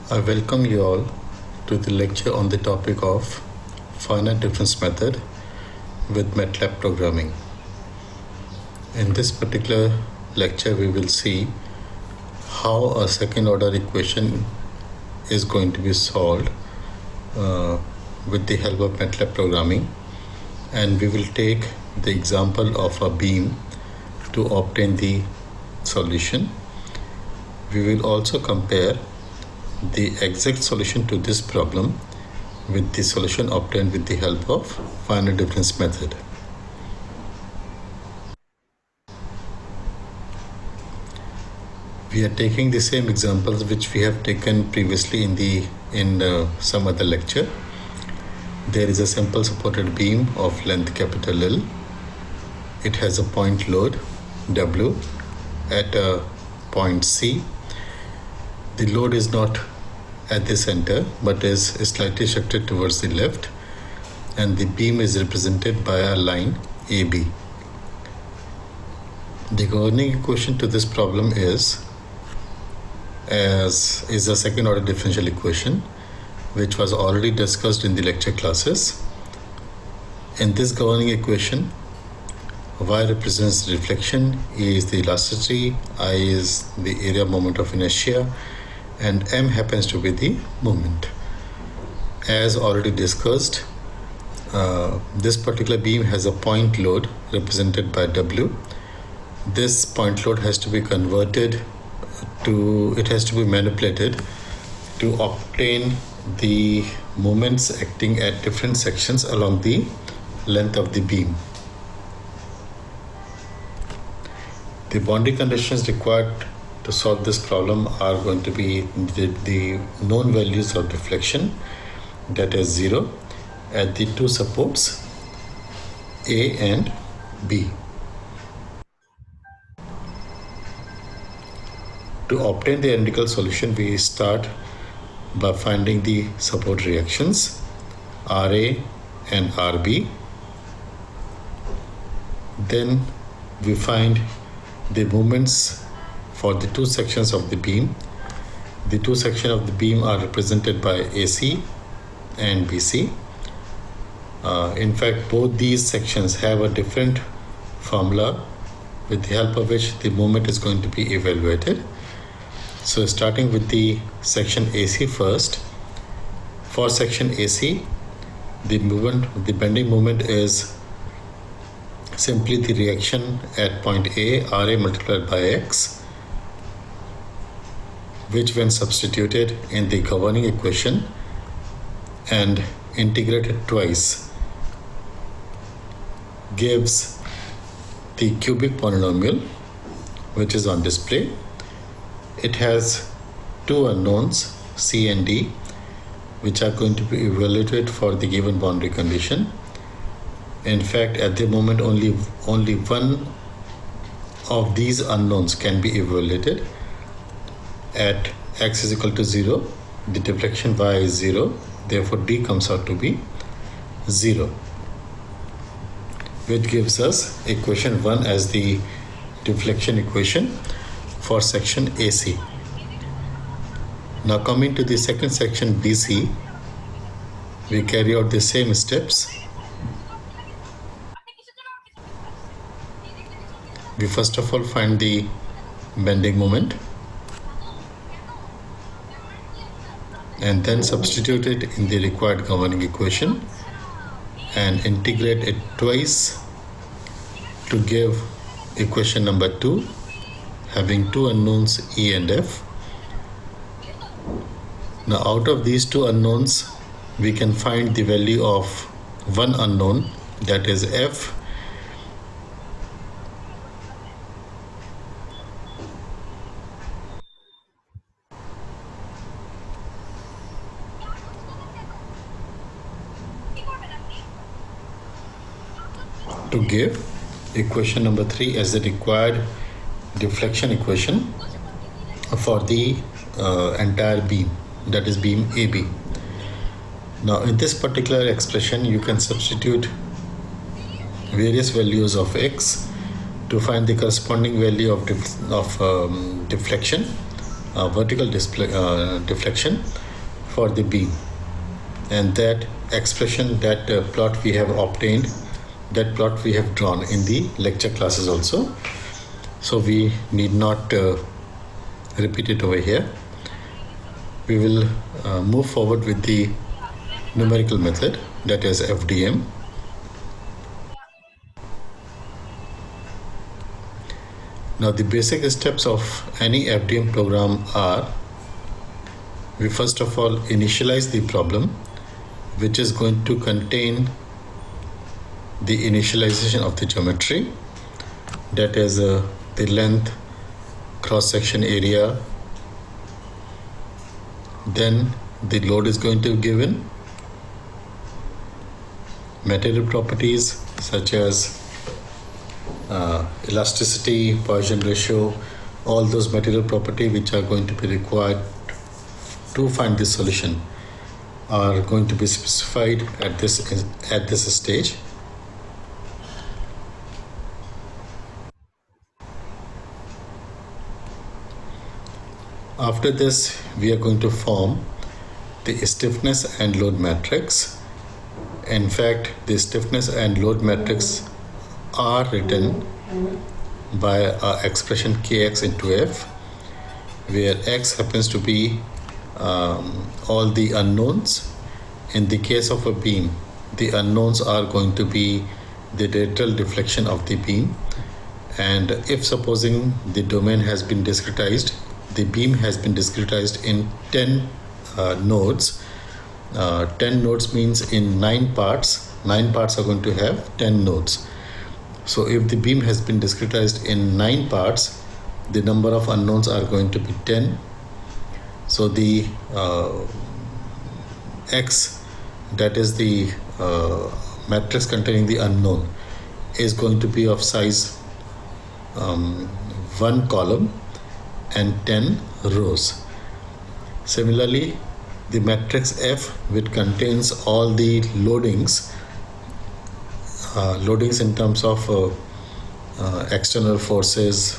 I welcome you all to the lecture on the topic of finite difference method with Matlab programming. In this particular lecture, we will see how a second order equation is going to be solved with the help of Matlab programming, and we will take the example of a beam to obtain the solution. We will also compare the exact solution to this problem with the solution obtained with the help of finite difference method. We are taking the same examples which we have taken previously in some other lecture. There is a simple supported beam of length capital L. It has a point load W at a point C. The load is not at the center but is slightly shifted towards the left, and the beam is represented by a line AB. The governing equation to this problem is a second order differential equation which was already discussed in the lecture classes. In this governing equation, Y represents reflection, E is the elasticity, I is the area moment of inertia, and M happens to be the moment. As already discussed, this particular beam has a point load represented by W. This point load has to be manipulated to obtain the moments acting at different sections along the length of the beam. The boundary conditions required to solve this problem are going to be the known values of deflection, that is 0, at the two supports A and B. To obtain the empirical solution, we start by finding the support reactions RA and RB. Then we find the moments for the two sections of the beam. The two sections of the beam are represented by AC and BC. In fact, both these sections have a different formula with the help of which the moment is going to be evaluated. So starting with the section AC first. For section AC, the bending moment is simply the reaction at point A, RA multiplied by X, which when substituted in the governing equation and integrated twice gives the cubic polynomial which is on display. It has two unknowns C and D which are going to be evaluated for the given boundary condition. In fact, at the moment only one of these unknowns can be evaluated. At X is equal to 0, the deflection Y is 0, therefore D comes out to be 0, which gives us equation 1 as the deflection equation for section AC. Now coming to the second section BC, we carry out the same steps. We first of all find the bending moment and then substitute it in the required governing equation and integrate it twice to give equation number 2 having two unknowns E and F. Now out of these two unknowns, we can find the value of one unknown, that is F. To give equation number 3 as the required deflection equation for the entire beam, that is beam AB. Now in this particular expression, you can substitute various values of X to find the corresponding value of deflection vertical deflection for the beam, and that expression, that plot we have obtained, that plot we have drawn in the lecture classes also, so we need not repeat it over here. We will move forward with the numerical method, that is FDM. Now the basic steps of any FDM program are: we first of all initialize the problem, which is going to contain the initialization of the geometry, that is the length, cross-section area. Then the load is going to be given, material properties such as elasticity, Poisson ratio, all those material properties which are going to be required to find this solution are going to be specified at this stage. After this, we are going to form the stiffness and load matrix. In fact, the stiffness and load matrix are written by our expression Kx into F, where X happens to be all the unknowns. In the case of a beam, the unknowns are going to be the lateral deflection of the beam, and if supposing the domain has been discretized, the beam has been discretized in 10 nodes. 10 nodes means in 9 parts. 9 parts are going to have 10 nodes. So if the beam has been discretized in 9 parts, the number of unknowns are going to be 10. So the X, that is the matrix containing the unknown, is going to be of size 1 column and 10 rows. Similarly, the matrix F, which contains all the loadings in terms of external forces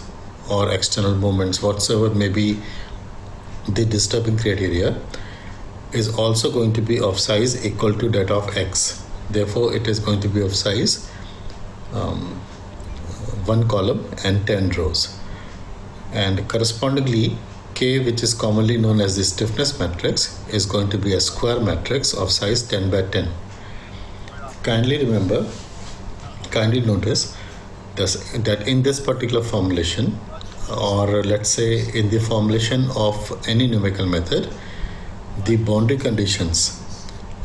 or external movements, whatsoever may be the disturbing criteria, is also going to be of size equal to that of X. Therefore, it is going to be of size 1 column and 10 rows. And correspondingly, K, which is commonly known as the stiffness matrix, is going to be a square matrix of size 10 by 10. Kindly notice that in this particular formulation, or let's say in the formulation of any numerical method, the boundary conditions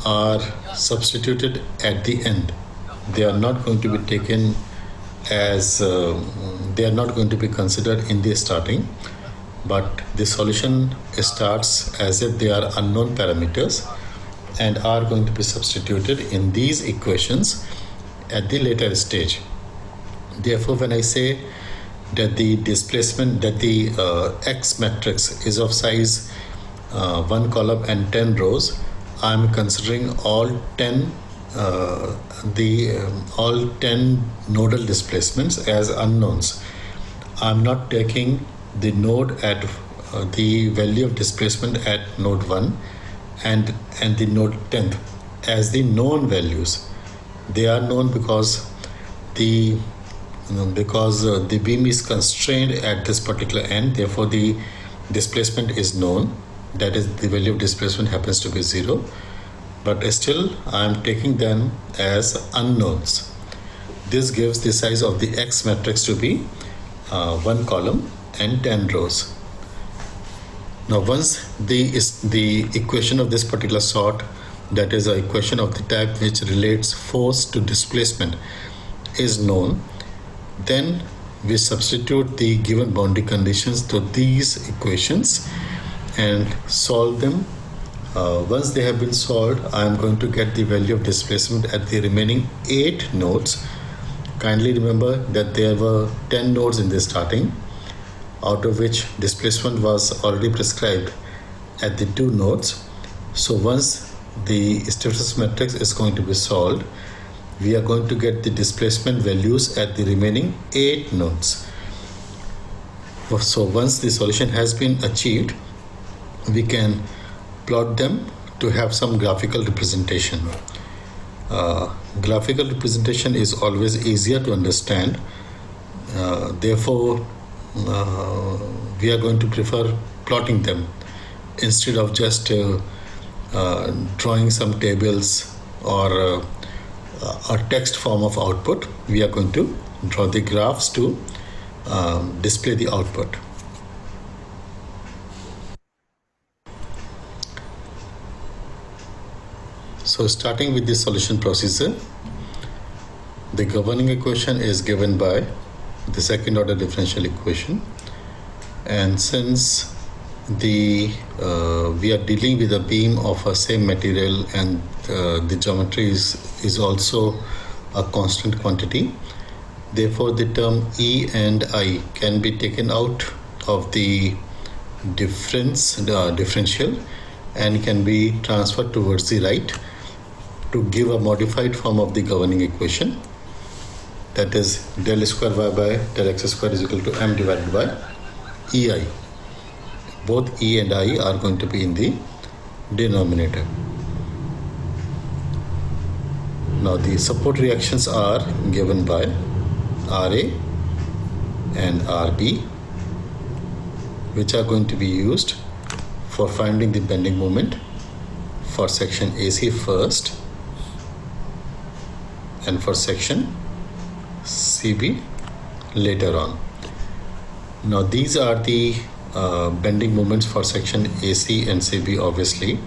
are substituted at the end. They are not going to be taken as they are not going to be considered in the starting, but the solution starts as if they are unknown parameters and are going to be substituted in these equations at the later stage. Therefore, when I say that the displacement, that the X matrix is of size 1 column and 10 rows, I am considering all 10 nodal displacements as unknowns. I am not taking the node at the value of displacement at node 1 and the node 10th as the known values. They are known because the beam is constrained at this particular end. Therefore, the displacement is known. That is, the value of displacement happens to be 0. But still, I am taking them as unknowns. This gives the size of the X matrix to be 1 column and 10 rows. Now, once the equation of this particular sort, that is, an equation of the type which relates force to displacement, is known, then we substitute the given boundary conditions to these equations and solve them. Once they have been solved, I am going to get the value of displacement at the remaining 8 nodes. Kindly remember that there were 10 nodes in the starting, out of which displacement was already prescribed at the 2 nodes. So once the stiffness matrix is going to be solved, we are going to get the displacement values at the remaining 8 nodes. So once the solution has been achieved, we can plot them to have some graphical representation. Graphical representation is always easier to understand. Therefore, we are going to prefer plotting them instead of just drawing some tables or a text form of output. We are going to draw the graphs to display the output. So starting with the solution procedure, the governing equation is given by the second order differential equation, and since we are dealing with a beam of a same material and the geometry is also a constant quantity, therefore the term E and I can be taken out of the differential and can be transferred towards the right to give a modified form of the governing equation, that is del square y by del x square is equal to m divided by EI. Both E and I are going to be in the denominator. Now the support reactions are given by RA and RB, which are going to be used for finding the bending moment for section AC first and for section CB later on. Now these are the bending moments for section AC and CB obviously,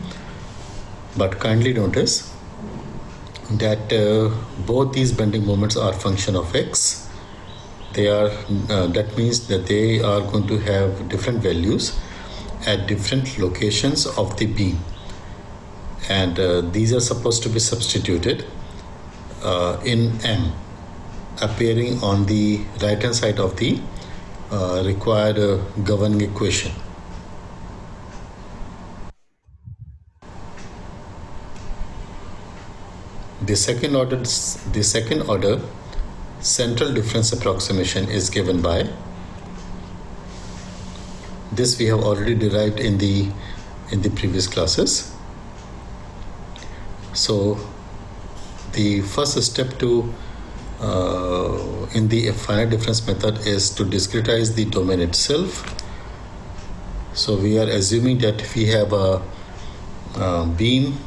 but kindly notice that both these bending moments are function of X. They are that means that they are going to have different values at different locations of the beam, and these are supposed to be substituted in M, appearing on the right hand side of the required governing equation. The second order central difference approximation is given by this. We have already derived in the previous classes. So the first step to in the finite difference method is to discretize the domain itself. So we are assuming that we have a beam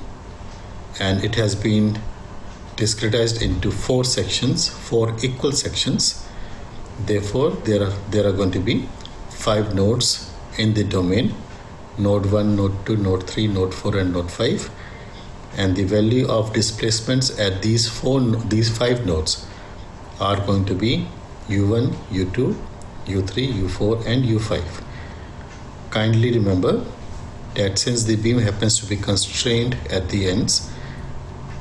and it has been discretized into four equal sections. Therefore there are going to be 5 nodes in the domain: node 1, node 2, node 3, node 4 and node 5, and the value of displacements at these 5 nodes are going to be U1, U2, U3, U4 and U5. Kindly remember that since the beam happens to be constrained at the ends,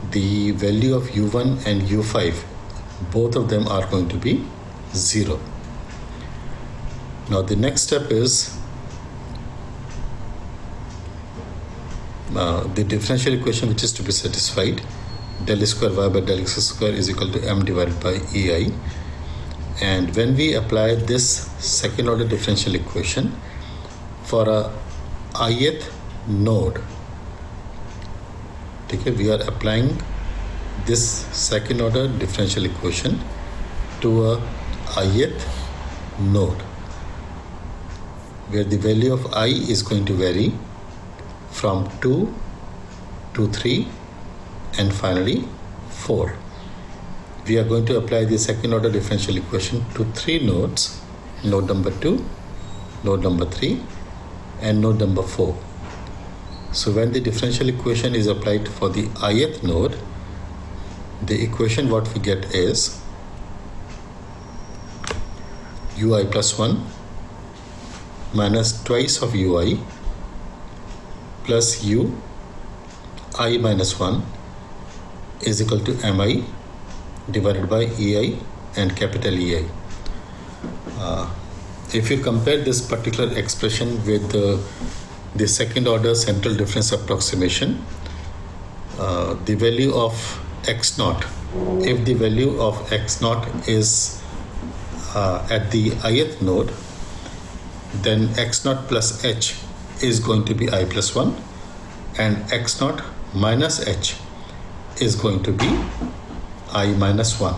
the value of U1 and U5, both of them are going to be 0. Now the next step is the differential equation which is to be satisfied. Del square y by del x square is equal to m divided by EI. And when we apply this second order differential equation for a ith node, okay, we are applying this second order differential equation to a ith node where the value of I is going to vary from 2 to 3 and finally 4. We are going to apply the second order differential equation to 3 nodes: node number 2, node number 3 and node number 4. So when the differential equation is applied for the ith node, the equation what we get is ui plus 1 minus twice of ui plus u I minus 1 is equal to mi divided by ei and capital EI. If you compare this particular expression with the second order central difference approximation, the value of x naught, if the value of x naught is at the ith node, then x naught plus h is going to be I plus 1, and x naught minus h is going to be I minus 1.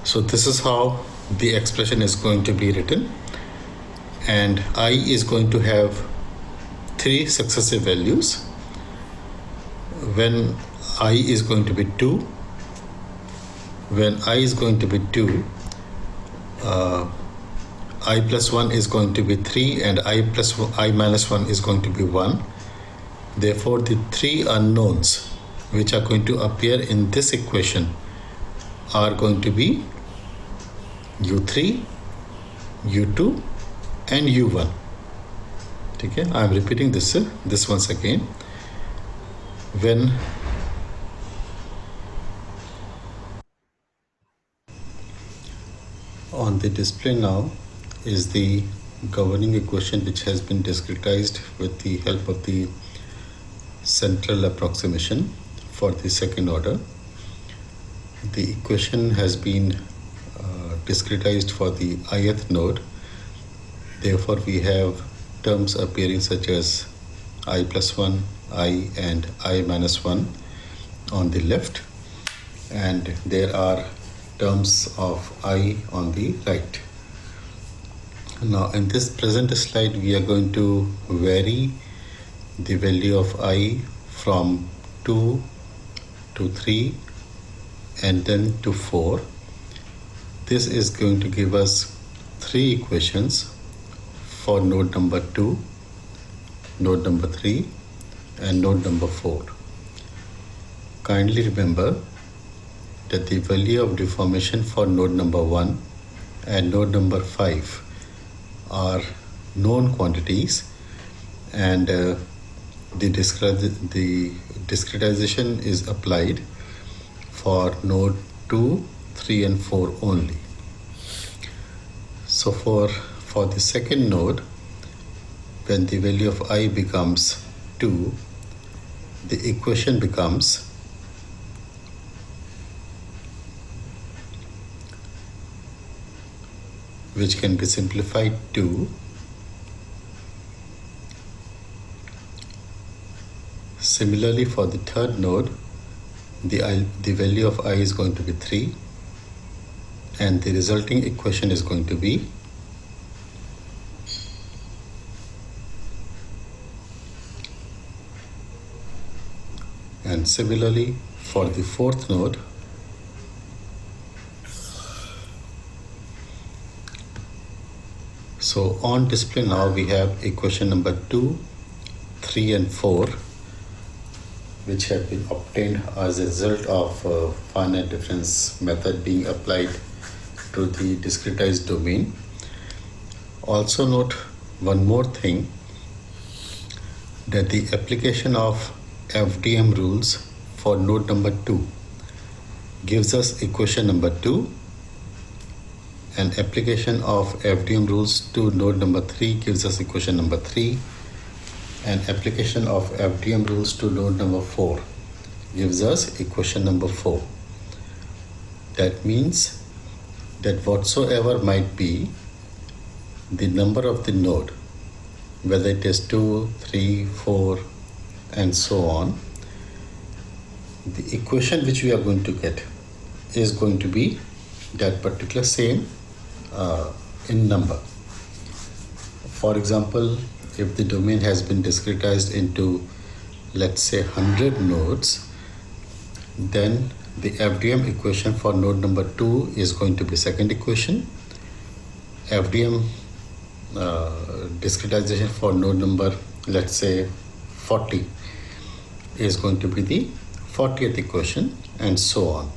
So this is how the expression is going to be written, and I is going to have 3 successive values. When I is going to be 2, when I is going to be 2, I plus 1 is going to be 3, and I minus 1 is going to be 1. Therefore, the 3 unknowns which are going to appear in this equation are going to be u3, u2 and u1. Okay, I am repeating this once again. When on the display now is the governing equation which has been discretized with the help of the central approximation for the second order. The equation has been discretized for the ith node. Therefore, we have terms appearing such as I plus 1, I and I minus 1 on the left, and there are terms of I on the right. Now in this present slide we are going to vary the value of I from 2 to 3 and then to 4. This is going to give us 3 equations for node number 2, node number 3 and node number 4. Kindly remember that the value of deformation for node number 1 and node number 5 are known quantities, and the discretization is applied for node 2, 3 and 4 only. So for the second node, when the value of I becomes 2, the equation becomes which can be simplified to similarly for the third node, the value of I is going to be 3 and the resulting equation is going to be and similarly for the fourth node, so on display now we have equation number 2, 3 and 4 which have been obtained as a result of finite difference method being applied to the discretized domain. Also note one more thing, that the application of FDM rules for node number 2 gives us equation number 2, and application of FDM rules to node number 3 gives us equation number 3, and application of FDM rules to node number 4 gives us equation number 4. That means that whatsoever might be the number of the node, whether it is 2, 3, 4 and so on, the equation which we are going to get is going to be that particular same in number. For example, if the domain has been discretized into, let's say, 100 nodes, then the FDM equation for node number 2 is going to be second equation. FDM discretization for node number, let's say, 40 is going to be the 40th equation, and so on.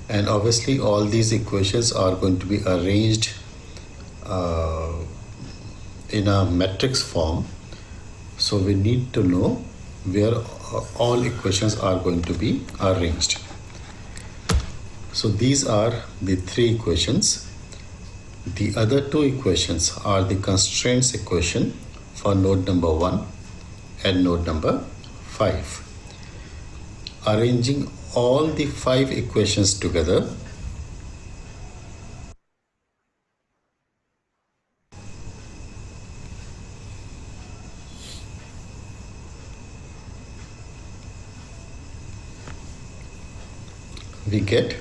And obviously all these equations are going to be arranged in a matrix form, so we need to know where all equations are going to be arranged. So these are the 3 equations. The other 2 equations are the constraints equation for node number 1 and node number 5. Arranging all the 5 equations together, we get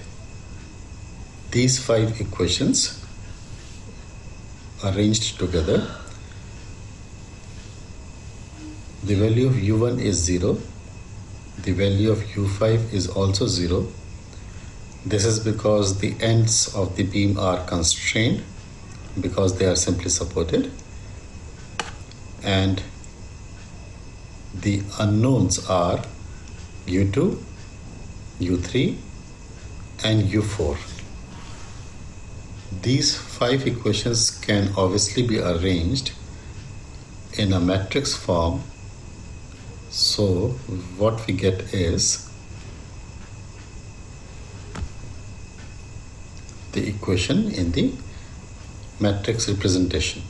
these 5 equations arranged together. The value of u1 is 0. The value of u5 is also 0. This is because the ends of the beam are constrained because they are simply supported. And the unknowns are u2, u3 and u4. These 5 equations can obviously be arranged in a matrix form. So what we get is the equation in the matrix representation.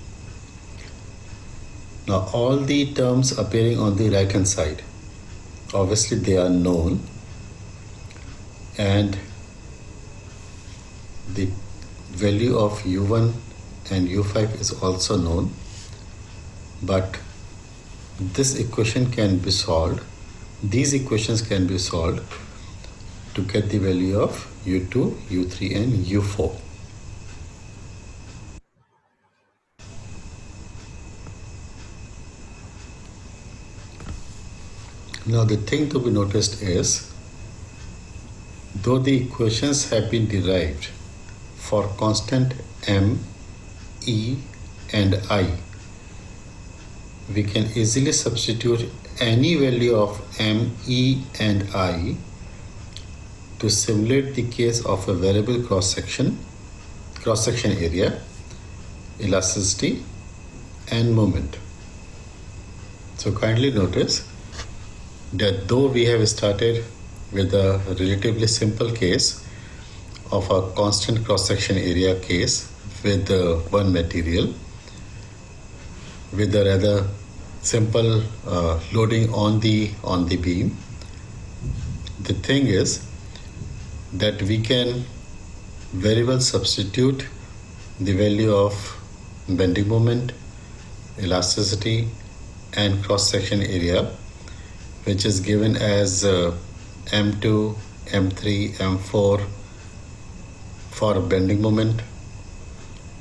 Now all the terms appearing on the right hand side, obviously they are known, and the value of u1 and u5 is also known, but this equation can be solved, these equations can be solved to get the value of u2, u3 and u4. Now the thing to be noticed is, though the equations have been derived for constant m, e and I, we can easily substitute any value of m, e and I to simulate the case of a variable cross-section area, elasticity and moment. So kindly notice that though we have started with a relatively simple case of a constant cross-section area case with one material, with a rather simple loading on the beam, the thing is that we can very well substitute the value of bending moment, elasticity and cross-section area, which is given as m2, m3, m4 for bending moment,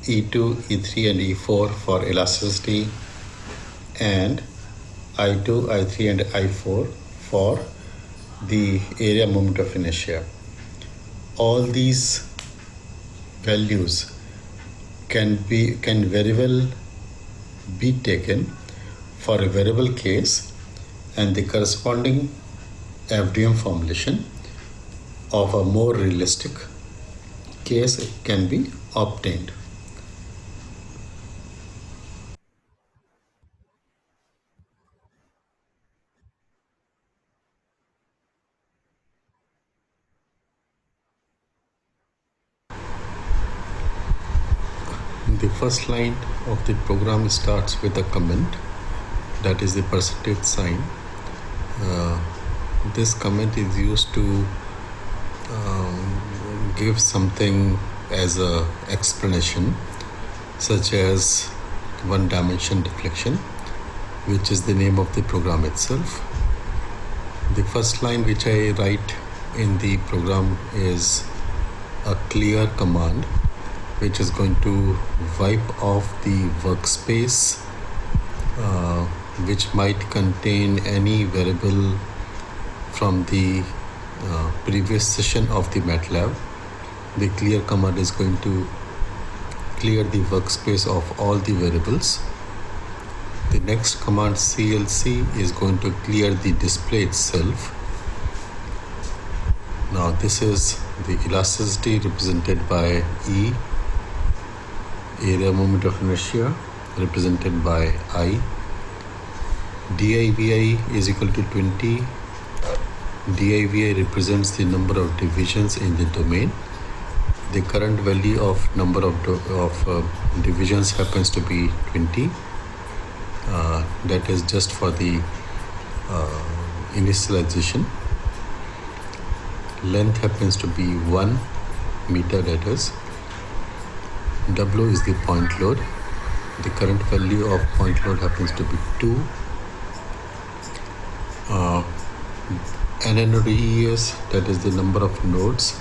e2, e3 and e4 for elasticity, and I2, I3 and I4 for the area moment of inertia. All these values can very well be taken for a variable case, and the corresponding FDM formulation of a more realistic case can be obtained. The first line of the program starts with a comment, that is the percentage sign. This comment is used to give something as a explanation, such as one dimension deflection, which is the name of the program itself. The first line which I write in the program is a clear command, which is going to wipe off the workspace which might contain any variable from the previous session of the Matlab. The clear command is going to clear the workspace of all the variables. The next command CLC is going to clear the display itself. Now this is the elasticity represented by E, area moment of inertia represented by I. DIVI is equal to 20. DIVI represents the number of divisions in the domain. The current value of number of divisions happens to be 20. That is just for the initialization. Length happens to be 1 meter, that is. W is the point load. The current value of point load happens to be 2. NNODES, that is the number of nodes,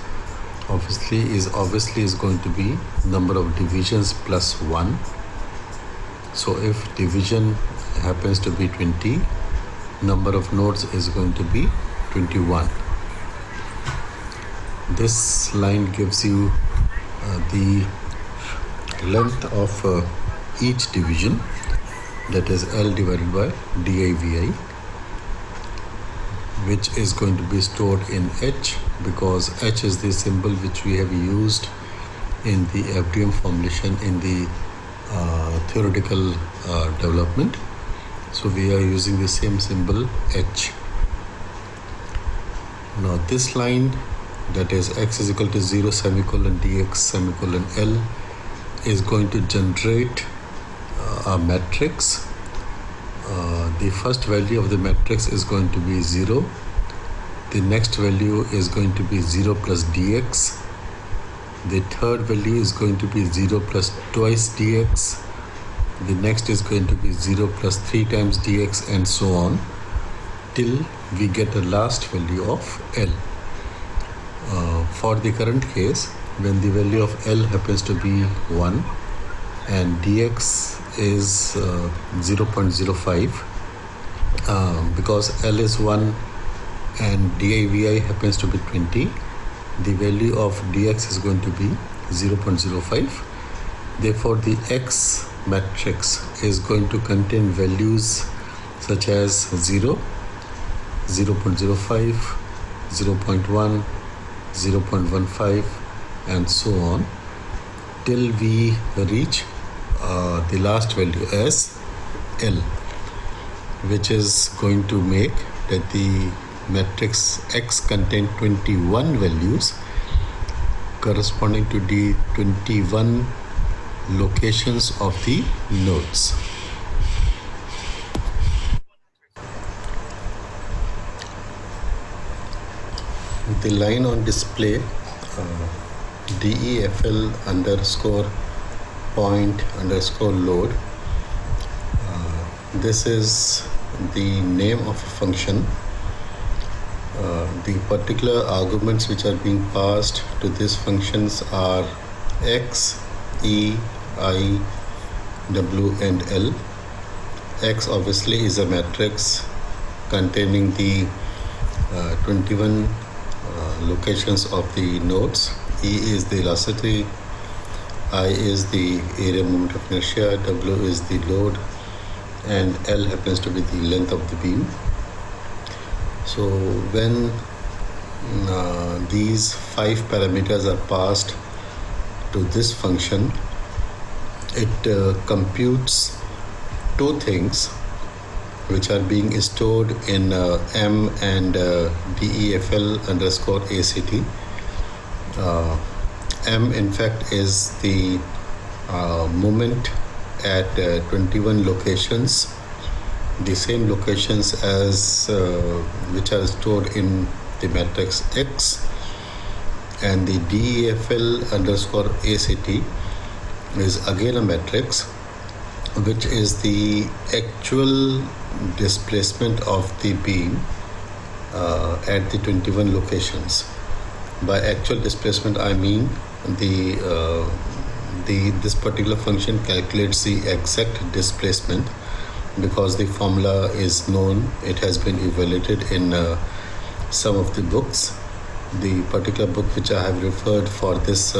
obviously is going to be number of divisions plus 1. So if division happens to be 20, number of nodes is going to be 21. This line gives you the length of each division, that is L divided by divi, which is going to be stored in H, because H is the symbol which we have used in the FDM formulation in the theoretical development. So we are using the same symbol H. Now this line, that is x is equal to 0 semicolon dx semicolon L, is going to generate a matrix. The first value of the matrix is going to be 0. The next value is going to be 0 plus dx. The third value is going to be 0 plus twice dx. The next is going to be 0 plus 3 times dx, and so on, till we get the last value of L. For the current case, when the value of L happens to be 1 and dx is 0.05, because L is 1 and divi happens to be 20, the value of dx is going to be 0.05. Therefore, the X matrix is going to contain values such as 0, 0.05, 0.1, 0.15, and so on, till we reach the last value as L, which is going to make that the matrix X contain 21 values corresponding to the 21 locations of the nodes. The line on display, DEFL underscore point underscore load, this is the name of a function. The particular arguments which are being passed to these functions are x, e, I, w, and L. X obviously is a matrix containing the 21 locations of the nodes. E is the velocity, I is the area moment of inertia, W is the load, and L happens to be the length of the beam. So when these 5 parameters are passed to this function, it computes 2 things which are being stored in M and DEFL underscore ACT. M in fact is the moment at 21 locations, the same locations as which are stored in the matrix X, and the DEFL underscore ACT is again a matrix which is the actual displacement of the beam at the 21 locations. By actual displacement, I mean this particular function calculates the exact displacement, because the formula is known, it has been evaluated in some of the books. The particular book which I have referred for this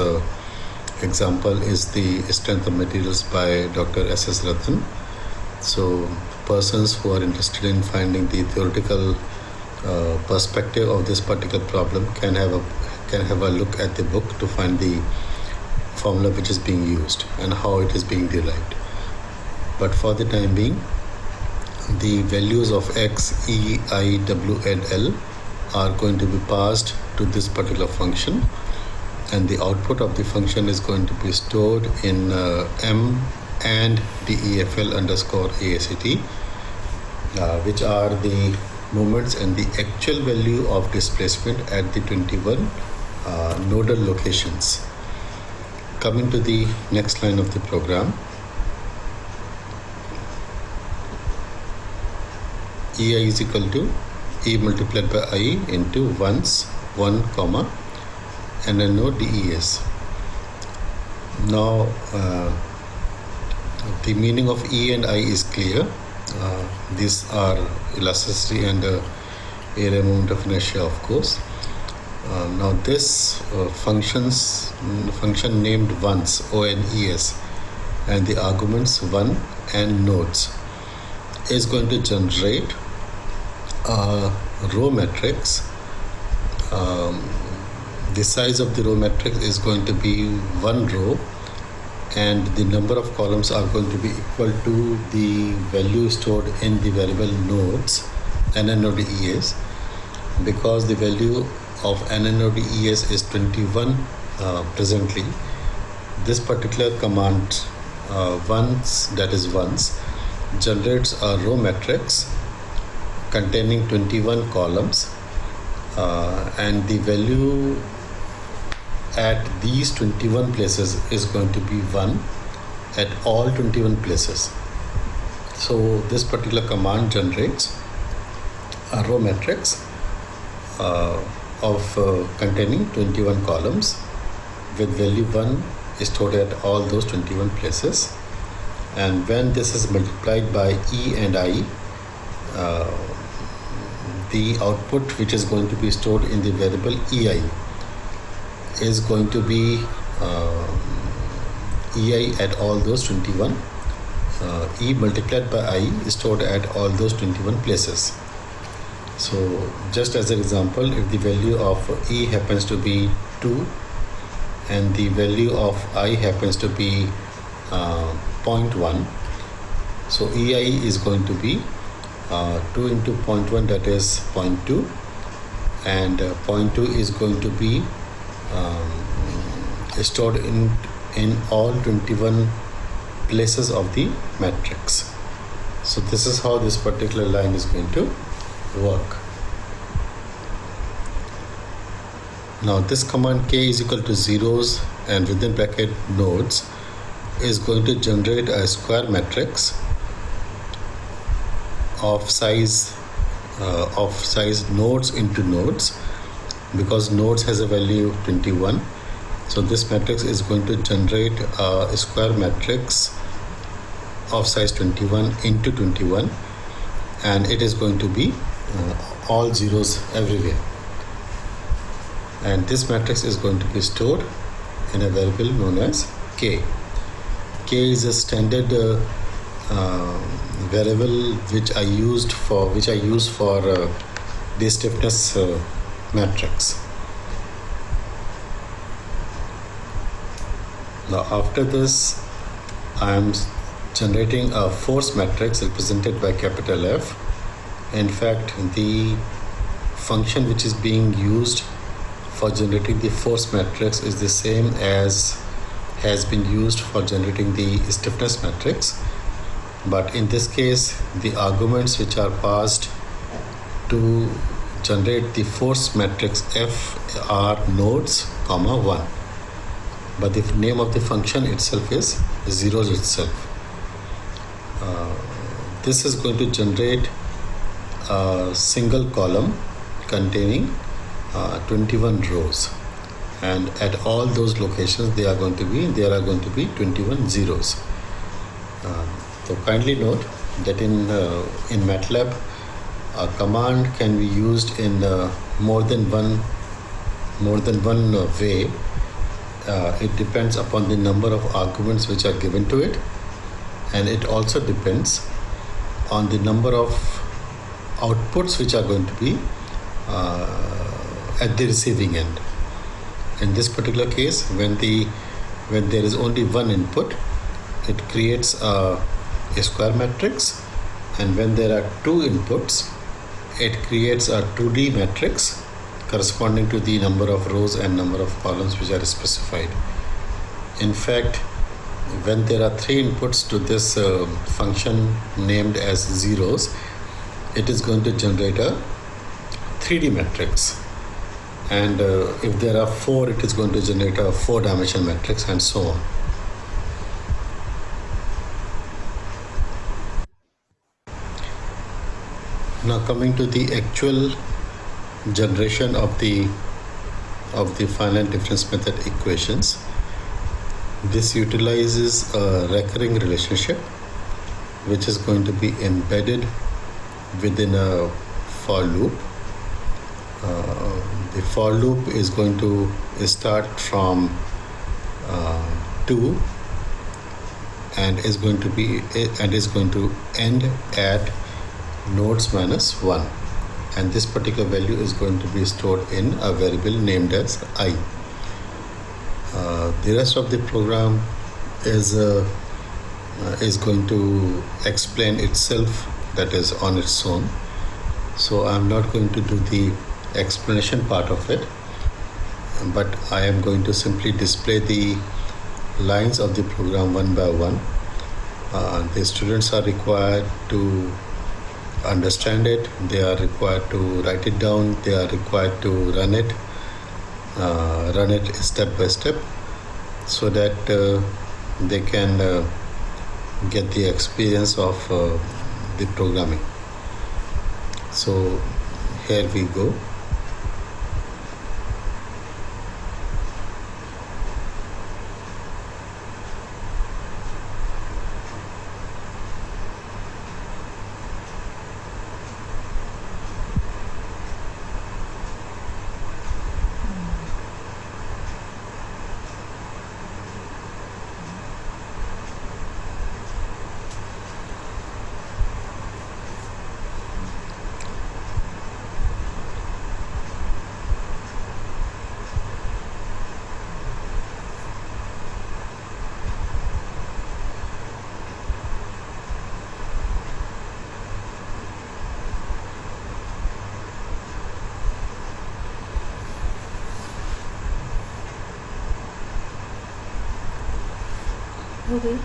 example is the Strength of Materials by Dr. S.S. Ratan. So persons who are interested in finding the theoretical perspective of this particular problem can have a look at the book to find the formula which is being used and how it is being derived. But for the time being, the values of x, e, I, w, and l are going to be passed to this particular function, and the output of the function is going to be stored in M and DEFL underscore ACT, which are the moments and the actual value of displacement at the 21 nodal locations. Coming to the next line of the program, EI is equal to E multiplied by I into ones 1 comma NNO DES. Now the meaning of E and I is clear. These are elasticity and area moment of inertia, of course. Now this function named ones, ONES, and the arguments 1 and nodes is going to generate a row matrix. The size of the row matrix is going to be one row, and the number of columns are going to be equal to the value stored in the variable nodes NNODES, because the value of NNODES is 21 presently. This particular command once generates a row matrix containing 21 columns, and the value at these 21 places is going to be 1 at all 21 places. So this particular command generates a row matrix containing 21 columns with value 1 stored at all those 21 places. And when this is multiplied by E and I, the output which is going to be stored in the variable EI is going to be EI at all those 21. E multiplied by I is stored at all those 21 places. So just as an example, if the value of E happens to be 2 and the value of I happens to be 0.1, so EI is going to be 2 into 0.1, that is 0.2, and 0.2 is going to be stored in all 21 places of the matrix. So this is how this particular line is going to work. Now this command k is equal to zeros and within bracket nodes is going to generate a square matrix of size nodes into nodes, because nodes has a value 21. So this matrix is going to generate a square matrix of size 21 into 21, and it is going to be all zeros everywhere. And this matrix is going to be stored in a variable known as k. K is a standard variable which I use for the stiffness matrix. Now after this, I am generating a force matrix represented by capital F. In fact, the function which is being used for generating the force matrix is the same as has been used for generating the stiffness matrix, but in this case the arguments which are passed to generate the force matrix F are nodes, 1, but the name of the function itself is zeros itself. This is going to generate a single column containing 21 rows, and at all those locations there are going to be 21 zeros. So kindly note that in Matlab, a command can be used in more than one way. It depends upon the number of arguments which are given to it, and it also depends on the number of outputs which are going to be at the receiving end. In this particular case, when there is only one input, it creates a square matrix, and when there are two inputs, it creates a 2D matrix corresponding to the number of rows and number of columns which are specified. In fact, when there are 3 inputs to this function named as zeros, it is going to generate a 3D matrix, and if there are 4, it is going to generate a 4-dimensional matrix, and so on. Now coming to the actual generation of the finite difference method equations, this utilizes a recurring relationship which is going to be embedded within a for loop. The for loop is going to start from 2 and is going to end at nodes minus 1, and this particular value is going to be stored in a variable named as I. The rest of the program is going to explain itself, that is on its own. So I'm not going to do the explanation part of it, but I am going to simply display the lines of the program one by one. The students are required to understand it, they are required to write it down, they are required to run it step by step, so that they can get the experience of the programming. So here we go. Okay.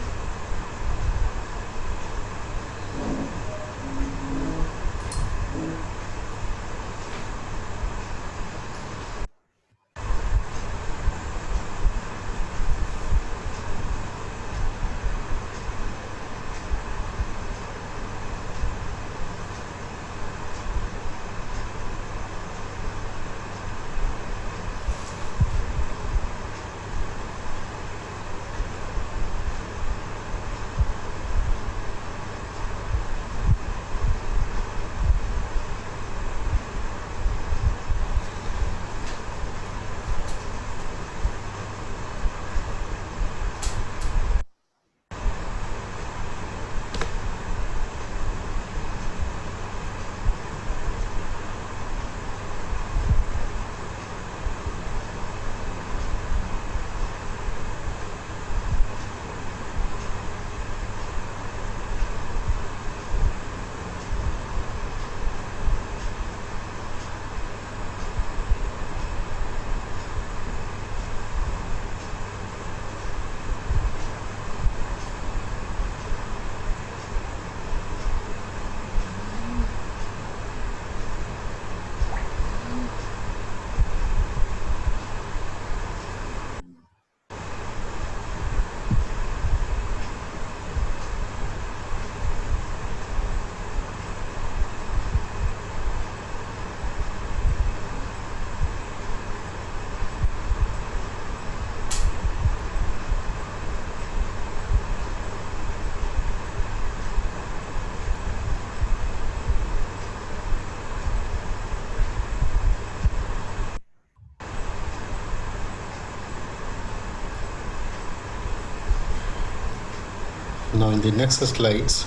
Now in the next slides,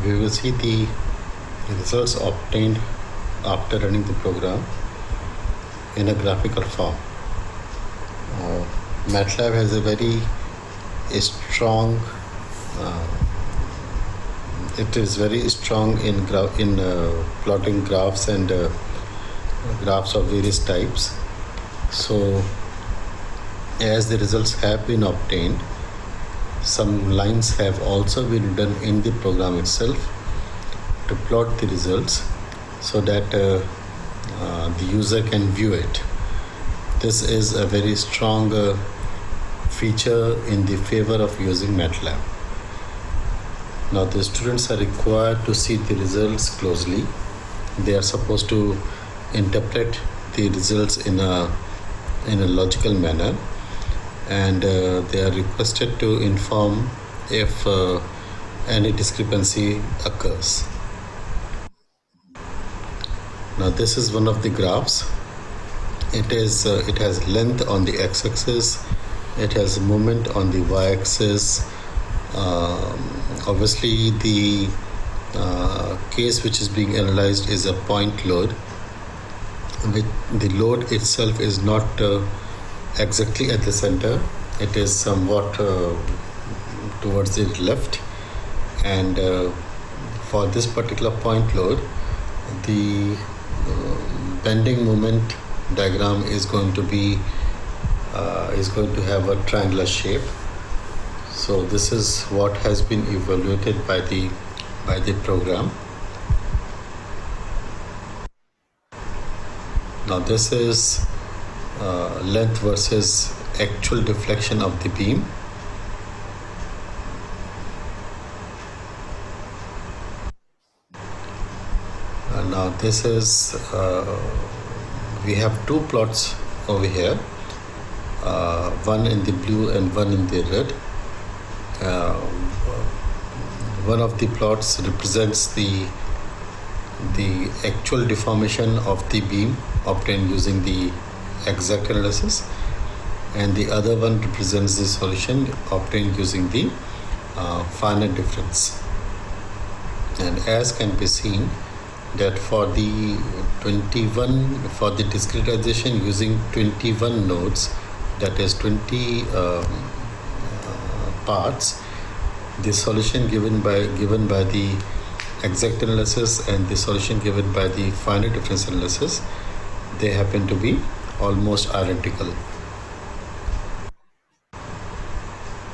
we will see the results obtained after running the program in a graphical form. Matlab has a very strong, it is very strong in plotting graphs and graphs of various types. So as the results have been obtained, some lines have also been done in the program itself to plot the results so that the user can view it. This is a very strong feature in the favor of using Matlab. Now the students are required to see the results closely. They are supposed to interpret the results in a logical manner, and they are requested to inform if any discrepancy occurs. Now this is one of the graphs. It has length on the x-axis, it has moment on the y-axis. Obviously the case which is being analyzed is a point load. The load itself is not exactly at the center. It is somewhat towards the left, and for this particular point load, the bending moment diagram is going to have a triangular shape. So this is what has been evaluated by the program. Now this is length versus actual deflection of the beam. Now this is we have two plots over here, one in the blue and one in the red. One of the plots represents the actual deformation of the beam obtained using the exact analysis, and the other one represents the solution obtained using the finite difference. And as can be seen, that for the discretization using 21 nodes, that is 20 parts, the solution given by the exact analysis and the solution given by the finite difference analysis, they happen to be almost identical.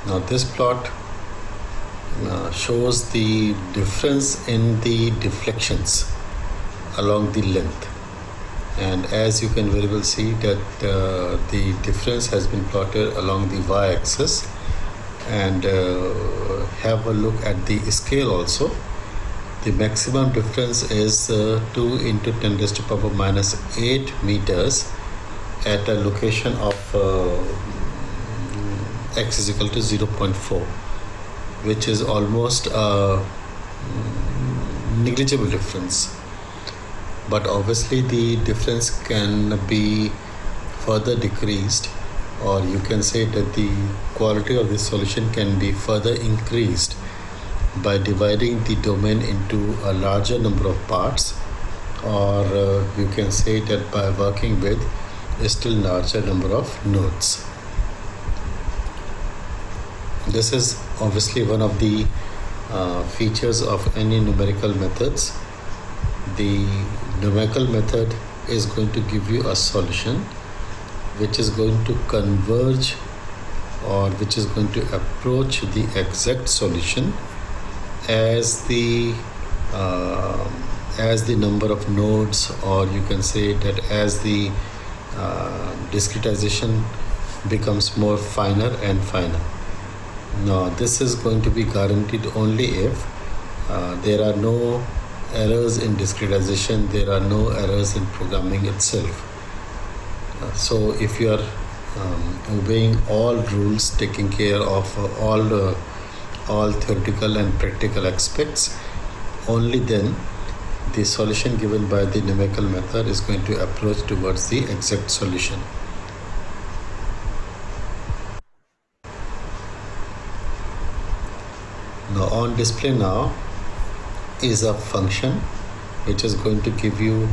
Now this plot shows the difference in the deflections along the length, and as you can very well see that the difference has been plotted along the y-axis. And have a look at the scale also. The maximum difference is 2 into 10 raised to power minus 8 meters at a location of x is equal to 0.4, which is almost a negligible difference. But obviously the difference can be further decreased, or you can say that the quality of this solution can be further increased by dividing the domain into a larger number of parts, or you can say that by working with a still larger number of nodes. This is obviously one of the features of any numerical methods. The numerical method is going to give you a solution which is going to converge, or which is going to approach the exact solution as the number of nodes, or you can say that as the discretization becomes more finer and finer. Now this is going to be guaranteed only if there are no errors in discretization, there are no errors in programming itself. So if you are obeying all rules, taking care of all theoretical and practical aspects, only then the solution given by the numerical method is going to approach towards the exact solution. Now on display now is a function which is going to give you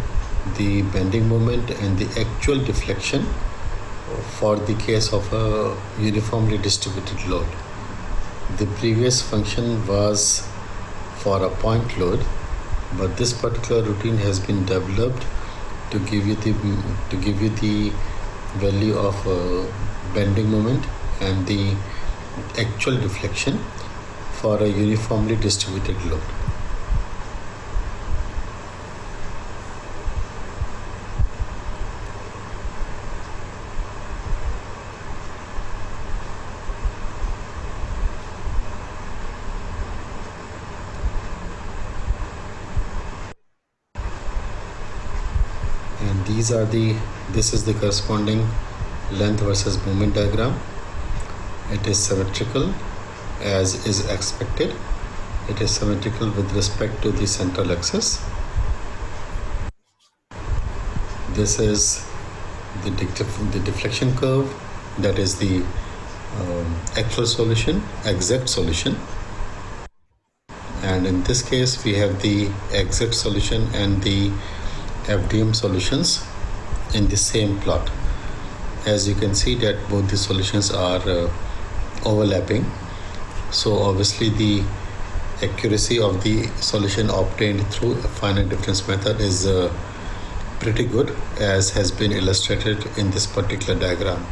the bending moment and the actual deflection for the case of a uniformly distributed load. The previous function was for a point load, but this particular routine has been developed to give you the value of bending moment and the actual deflection for a uniformly distributed load. this is the corresponding length versus moment diagram. It is symmetrical as is expected. It is symmetrical with respect to the central axis. This is the deflection curve, that is the actual solution, exact solution. And in this case we have the exact solution and the FDM solutions in the same plot. As you can see that both the solutions are overlapping, so obviously the accuracy of the solution obtained through a finite difference method is pretty good, as has been illustrated in this particular diagram.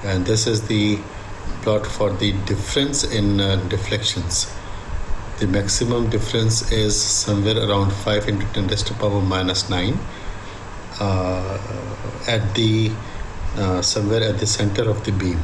And this is the plot for the difference in deflections. The maximum difference is somewhere around 5 into 10 raised to power minus 9 at the somewhere at the center of the beam.